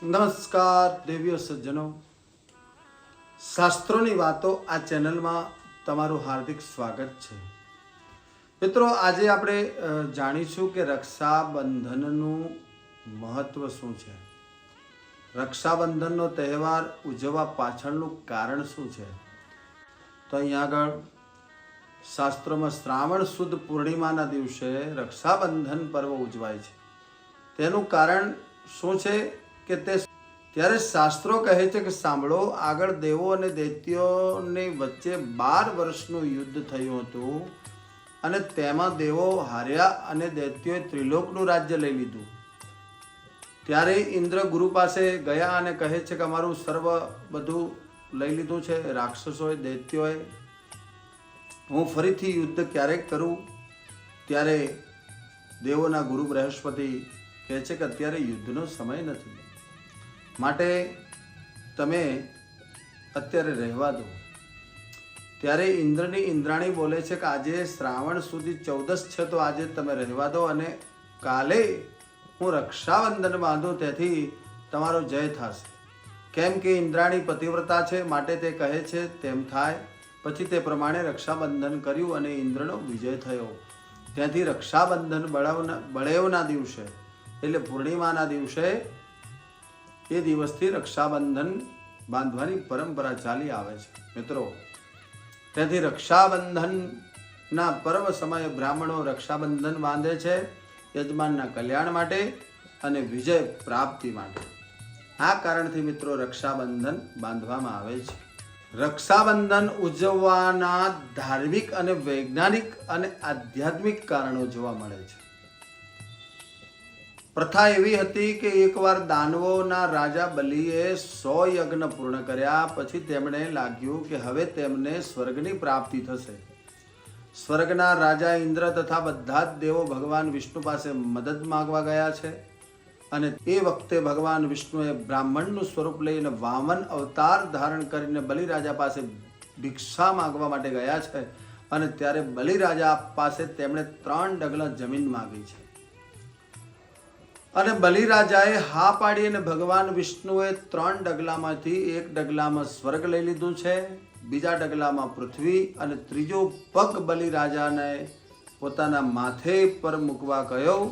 નમસ્કાર દેવીઓ સજ્જનો, શાસ્ત્રોની વાતો આ ચેનલમાં તમારું હાર્દિક સ્વાગત છે. મિત્રો, આજે આપણે જાણીશું કે રક્ષાબંધનનું મહત્વ શું છે. રક્ષાબંધનનો તહેવાર ઉજવવા પાછળનું કારણ શું છે. તો અહીંયા આગળ શાસ્ત્રોમાં શ્રાવણ સુદ પૂર્ણિમાના દિવસે રક્ષાબંધન પર્વ ઉજવાય છે. તેનું કારણ શું છે કે ત્યારે શાસ્ત્રો કહે છે કે સાંભળો, આગળ દેવો અને દૈત્યોની વચ્ચે 12 વર્ષનું યુદ્ધ થયું હતું અને તેમાં દેવો હાર્યા અને દૈત્યોએ ત્રિલોકનું રાજ્ય લઈ લીધું. ત્યારે ઇન્દ્ર ગુરુ પાસે ગયા અને કહે છે કે અમારું સર્વ બધું લઈ લીધું છે રાક્ષસોએ, દૈત્યોએ, હું ફરીથી યુદ્ધ ક્યારેક કરું. ત્યારે દેવોના ગુરુ બૃહસ્પતિ કહે છે કે અત્યારે યુદ્ધનો સમય નથી, માટે તમે અત્યારે રહેવા દો. ત્યારે ઇન્દ્રની ઇન્દ્રાણી બોલે છે કે આજે શ્રાવણ સુધી 14 છે, તો આજે તમે રહેવા દો અને કાલે હું રક્ષાબંધન બાંધું, તેથી તમારો જય થશે. કેમ કે ઇન્દ્રાણી પતિવ્રતા છે, માટે તે કહે છે તેમ થાય. પછી તે પ્રમાણે રક્ષાબંધન કર્યું અને ઇન્દ્રનો વિજય થયો. ત્યાંથી રક્ષાબંધન બળેવના દિવસે એટલે પૂર્ણિમાના દિવસે એ દિવસથી રક્ષાબંધન બાંધવાની પરંપરા ચાલી આવે છે. મિત્રો, ત્યાંથી રક્ષાબંધનના પર્વ સમયે બ્રાહ્મણો રક્ષાબંધન બાંધે છે યજમાનના કલ્યાણ માટે અને વિજય પ્રાપ્તિ માટે. આ કારણથી મિત્રો રક્ષાબંધન બાંધવામાં આવે છે. રક્ષાબંધન ઉજવવાના ધાર્મિક અને વૈજ્ઞાનિક અને આધ્યાત્મિક કારણો જોવા મળે છે. પ્રથા એવી હતી કે એકવાર દાનવોના રાજા બલિએ 100 યજ્ઞ પૂર્ણ કર્યા પછી તેમણે લાગ્યું કે હવે તેમને સ્વર્ગની પ્રાપ્તિ થશે. સ્વર્ગના રાજા ઇન્દ્ર તથા બધા જ દેવો ભગવાન વિષ્ણુ પાસે મદદ માંગવા ગયા છે. અને એ વખતે ભગવાન વિષ્ણુએ બ્રાહ્મણનું સ્વરૂપ લઈને વામન અવતાર ધારણ કરીને બલિરાજા પાસે ભિક્ષા માંગવા માટે ગયા છે. અને ત્યારે બલિરાજા પાસે તેમણે 3 ડગલા જમીન માંગી છે. અને બલિરાજાએ હા પાડી અને ભગવાન વિષ્ણુએ 3 ડગલામાંથી 1 ડગલામાં સ્વર્ગ લઈ લીધું છે, બીજા ડગલામાં પૃથ્વી, અને ત્રીજો પગ બલિરાજાને પોતાના માથે પર મૂકવા કહ્યો.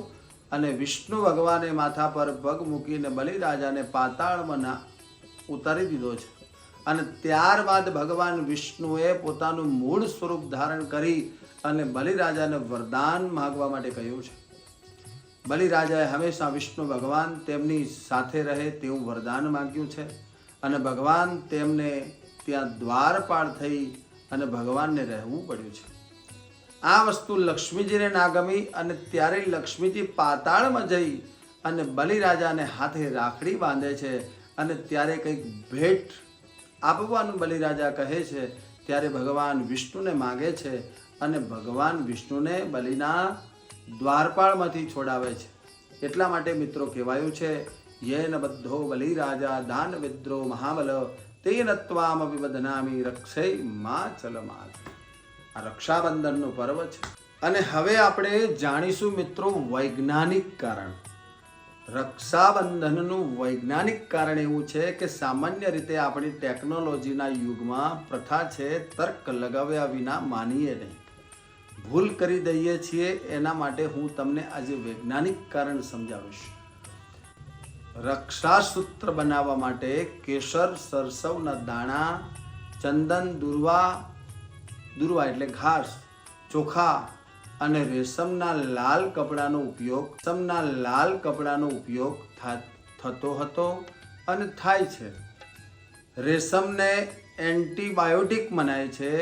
અને વિષ્ણુ ભગવાને માથા પર પગ મૂકીને બલિરાજાને પાતાળમાં ઉતારી દીધો છે. અને ત્યારબાદ ભગવાન વિષ્ણુએ પોતાનું મૂળ સ્વરૂપ ધારણ કરી અને બલિરાજાને વરદાન માંગવા માટે કહ્યું છે. બલિરાજાએ હંમેશા વિષ્ણુ ભગવાન તેમની સાથે રહે તેવું વરદાન માંગ્યું છે. અને ભગવાન તેમને ત્યાં દ્વારપાળ થઈ અને ભગવાનને રહેવું પડ્યું છે. આ વસ્તુ લક્ષ્મીજીને ના ગમી અને ત્યારે લક્ષ્મીજી પાતાળમાં જઈ અને બલિરાજાને હાથે રાખડી બાંધે છે. અને ત્યારે કંઈક ભેટ આપવાનું બલિરાજા કહે છે. ત્યારે ભગવાન વિષ્ણુને માગે છે અને ભગવાન વિષ્ણુને બલિના દ્વારપાળમાંથી છોડાવે છે. એટલા માટે મિત્રો કહેવાયું છે, યેન બધ્ધો બલિરાજા દાન વિદ્રો મહાબલ તેન ત્વામ વિબધનામી રક્ષે મા ચલમાલ. આ રક્ષાબંધનનું પર્વ છે. અને હવે આપણે જાણીશું મિત્રો વૈજ્ઞાનિક કારણ. રક્ષાબંધનનું વૈજ્ઞાનિક કારણ એવું છે કે સામાન્ય રીતે આપણી ટેકનોલોજીના યુગમાં પ્રથા છે તર્ક લગાવ્યા વિના માનીએ નહીં, ભૂલ કરી દઈએ છીએ. એના માટે હું તમને આજે વૈજ્ઞાનિક કારણ સમજાવીશ. રક્ષાસૂત્ર બનાવવા માટે કેસર, સરસવના દાણા, ચંદન, દુર્વા એટલે ઘાસ, ચોખા અને રેશમના લાલ કપડાનો ઉપયોગ થતો હતો અને થાય છે. રેશમને એન્ટીબાયોટિક મનાય છે.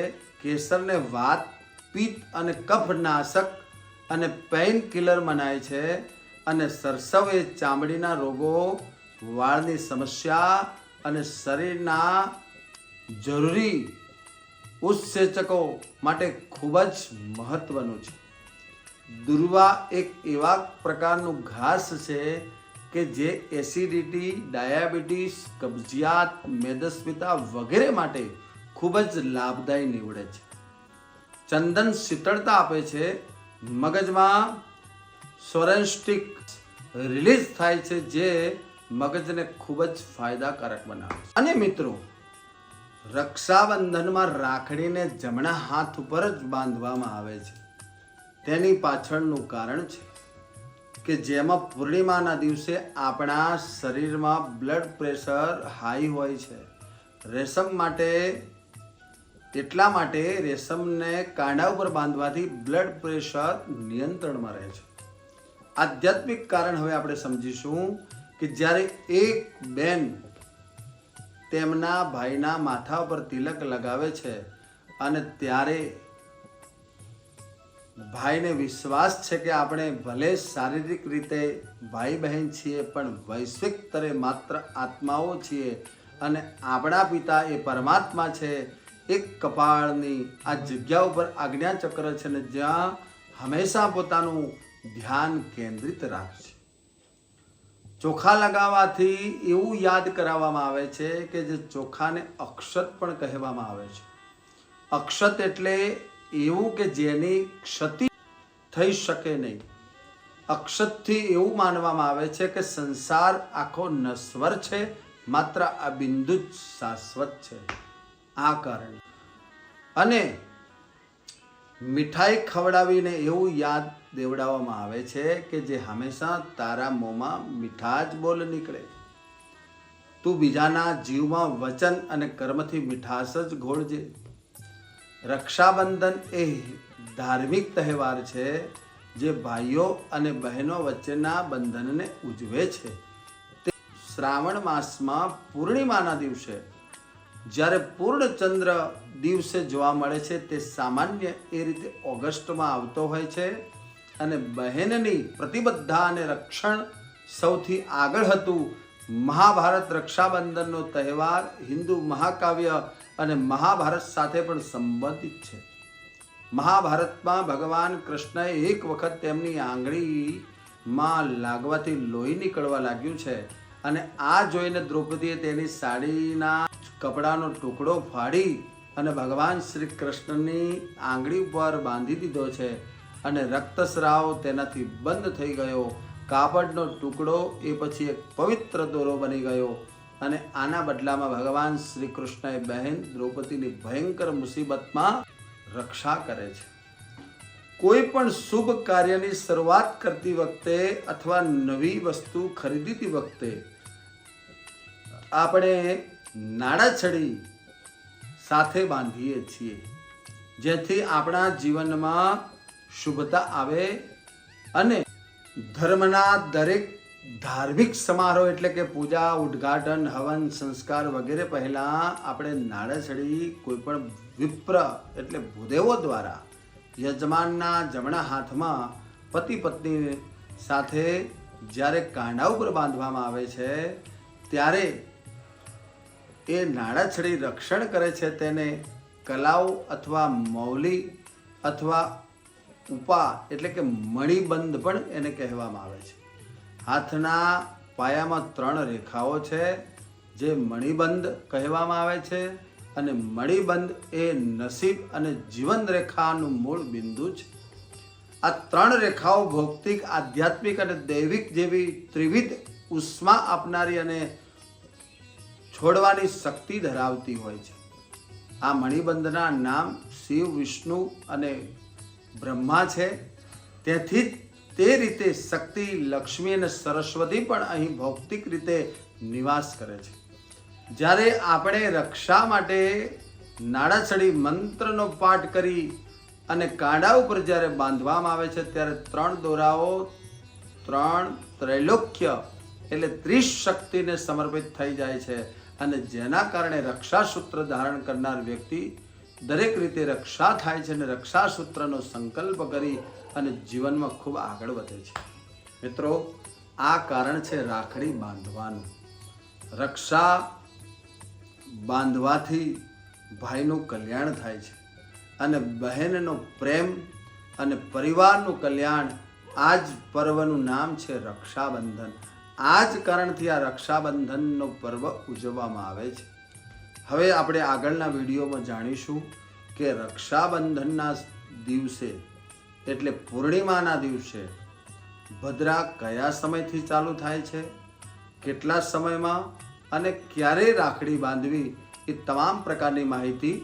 કેસરને વાત, પિત્ત અને કફ નાશક અને પેઇન કિલર મનાય છે. અને સરસવ એ ચામડીના રોગો, વાળની સમસ્યા અને શરીરના જરૂરી ઉત્સેચકો માટે ખૂબ જ મહત્વનું છે. દુર્વા એક એવા પ્રકારનું ઘાસ છે કે જે એસિડિટી, ડાયાબિટીસ, કબજિયાત, મેદસ્વીતા વગેરે માટે ખૂબ જ લાભદાયી નીવડે છે. ચંદન શીતળતા આપે છે. મગજમાં સોરેન્સ્ટિક રિલીઝ થાય છે, જે મગજને ખૂબ જ ફાયદાકારક બનાવે છે. અને મિત્રો, રક્ષાબંધનમાં રાખડીને જમણા હાથ ઉપર જ બાંધવામાં આવે છે. તેની પાછળનું કારણ છે કે જેમાં પૂર્ણિમાના દિવસે આપણા શરીરમાં બ્લડ પ્રેશર હાઈ હોય છે. રેશમ માટે એટલા માટે રેશમને કાંડા ઉપર બાંધવાથી બ્લડ પ્રેશર નિયંત્રણમાં રહે છે. આધ્યાત્મિક કારણ હવે આપણે સમજીશું કે જ્યારે એક બેન તેમના ભાઈના માથા પર તિલક લગાવે છે અને ત્યારે ભાઈને વિશ્વાસ છે કે આપણે ભલે શારીરિક રીતે ભાઈ બહેન છીએ પણ વૈશ્વિક સ્તરે માત્ર આત્માઓ છીએ અને આપણા પિતા એ પરમાત્મા છે. એક કપાળની આ જગ્યા ઉપર આજ્ઞાચક્ર છે ને જ્યાં હંમેશા પોતાનું ધ્યાન કેન્દ્રિત રાખશે. ચોખા લગાવવાથી એવું યાદ કરાવવામાં આવે છે કે જે ચોખાને અક્ષત પણ કહેવામાં આવે છે. અક્ષત એટલે એવું કે જેની ક્ષતિ થઈ શકે નહીં. અક્ષતથી એવું માનવામાં આવે છે કે સંસાર આખો નશ્વર છે, માત્ર આ બિંદુ જ શાશ્વત છે. આ કારણે અને મીઠાઈ ખવડાવીને એવું યાદ દેવડાવવામાં આવે છે કે જે હંમેશા તારા મોંમાં મીઠા જ બોલ નીકળે. તું બીજાના જીવમાં વચન અને કર્મથી મીઠાશ જ ઘોળજે. રક્ષાબંધન એ ધાર્મિક તહેવાર છે જે ભાઈઓ અને બહેનો વચ્ચેના બંધનને ઉજવે છે. તે શ્રાવણ માસમાં પૂર્ણિમાના દિવસે જ્યારે પૂર્ણચંદ્ર દિવસે જોવા મળે છે તે સામાન્ય એ રીતે ઓગસ્ટમાં આવતો હોય છે. અને બહેનની પ્રતિબદ્ધતા અને રક્ષણ સૌથી આગળ હતું. મહાભારત રક્ષાબંધનનો તહેવાર હિન્દુ મહાકાવ્ય અને મહાભારત સાથે પણ સંબંધિત છે. મહાભારતમાં ભગવાન કૃષ્ણએ એક વખત તેમની આંગળીમાં લાગવાથી લોહી નીકળવા લાગ્યું છે અને આ જોઈને દ્રૌપદીએ તેની સાડીના કપડાનો ટુકડો ફાડી અને ભગવાન શ્રી કૃષ્ણની આંગળી ઉપર બાંધી દીધો છે અને રક્તસ્રાવ તેનાથી બંધ થઈ ગયો. કાપડનો ટુકડો એ પછી એક પવિત્ર દોરો બની ગયો અને આના બદલામાં ભગવાન શ્રી કૃષ્ણએ બહેન દ્રૌપદીની ભયંકર મુસીબતમાં રક્ષા કરે છે. કોઈ પણ શુભ કાર્યની શરૂઆત કરતી વખતે અથવા નવી વસ્તુ ખરીદતી વખતે આપણે નાડાછડી સાથે બાંધીએ છીએ જેથી આપણા જીવનમાં શુભતા આવે. અને ધર્મના દરેક ધાર્મિક સમારોહ એટલે કે પૂજા, ઉદ્ઘાટન, હવન, સંસ્કાર વગેરે પહેલાં આપણે નાડાછડી કોઈ પણ વિપ્ર એટલે ભૂદેવો દ્વારા યજમાનના જમણા હાથમાં પતિ પત્ની સાથે જ્યારે કાંડા ઉપર બાંધવામાં આવે છે ત્યારે એ નાડાછડી રક્ષણ કરે છે. તેને કલાઓ અથવા મૌલી અથવા ઉપા એટલે કે મણિબંધ પણ એને કહેવામાં આવે છે. હાથના પાયામાં 3 રેખાઓ છે જે મણિબંધ કહેવામાં આવે છે અને મણિબંધ એ નસીબ અને જીવન રેખાનું મૂળ બિંદુ છે. આ 3 રેખાઓ ભૌતિક, આધ્યાત્મિક અને દૈવિક જેવી ત્રિવિધ ઉષ્મા આપનારી અને છોડવાની શક્તિ ધરાવતી હોય છે. આ મણિબંધના નામ શિવ, વિષ્ણુ અને બ્રહ્મા છે. તેથી તે રીતે શક્તિ, લક્ષ્મી અને સરસ્વતી પણ અહીં ભૌતિક રીતે નિવાસ કરે છે. જ્યારે આપણે રક્ષા માટે નાડાછડી મંત્રનો પાઠ કરી અને કાંડા ઉપર જ્યારે બાંધવામાં આવે છે ત્યારે 3 દોરાઓ 3 ત્રૈલોક્ય એટલે 30 શક્તિને સમર્પિત થઈ જાય છે અને જેના કારણે રક્ષાસૂત્ર ધારણ કરનાર વ્યક્તિ દરેક રીતે રક્ષા થાય છે અને રક્ષાસૂત્રનો સંકલ્પ કરી અને જીવનમાં ખૂબ આગળ વધે છે. મિત્રો, આ કારણ છે રાખડી બાંધવાનું. રક્ષા બાંધવાથી ભાઈનું કલ્યાણ થાય છે અને બહેનનો પ્રેમ અને પરિવારનું કલ્યાણ. આ જ પર્વનું નામ છે રક્ષાબંધન. આ જ કારણથી આ રક્ષાબંધનનો પર્વ ઉજવવામાં આવે છે. હવે આપણે આગળના વિડીયોમાં જાણીશું કે રક્ષાબંધનના દિવસે એટલે પૂર્ણિમાના દિવસે ભદ્રા કયા સમયથી ચાલુ થાય છે કેટલા સમયમાં અને ક્યારે રાખડી બાંધવી એ તમામ પ્રકારની માહિતી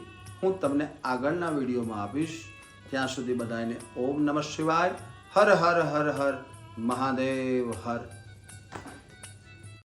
હું તમને આગળના વિડીયોમાં આપીશ. ત્યાં સુધી બધાને ઓમ નમઃ શિવાય. હર હર હર હર મહાદેવ હર.